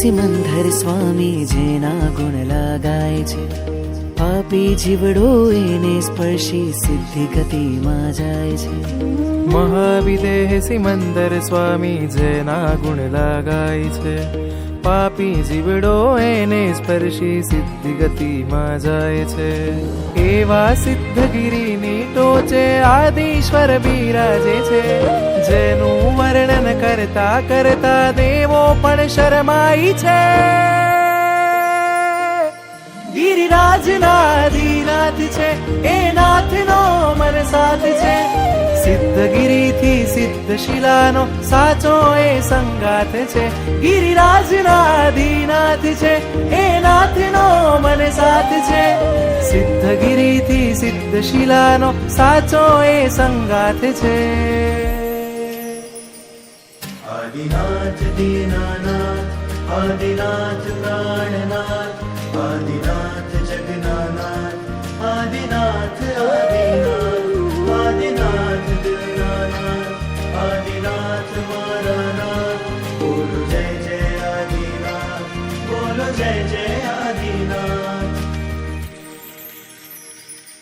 સિમંદર સ્વામી જેના ગુણ લગાય છે, પાપી જીવડો એને સ્પર્શી સિદ્ધિ ગતિમાં જાય છે. મહાવિદેહ સિમંદર સ્વામી જેના ગુણ લગાય છે, પાપી જીવડો એને સ્પર્શી સિદ્ધિ ગતિમાં જાય છે. એવા સિદ્ધગીરીની ટોચે આદિશ્વર બિરાજે છે, જેનું વર્ણન કરતા કરતા દેવો પણ શરમાઈ છે. ગિરિરાજના આદિનાથ છે, એ નાથનો મન સાથ છે. સિદ્ધગીરીથી સિદ્ધ શિલાનો સાચો એ સંગાથ છે. ગિરિરાજના આદિનાથ છે, એ નાથનો મન સાથ છે. સિદ્ધગીરીથી સિદ્ધ શિલાનો સાચો એ સંગાથ છે. આદિનાથ દીનાનાથ, આદિનાથ પ્રાણનાથ, આદિ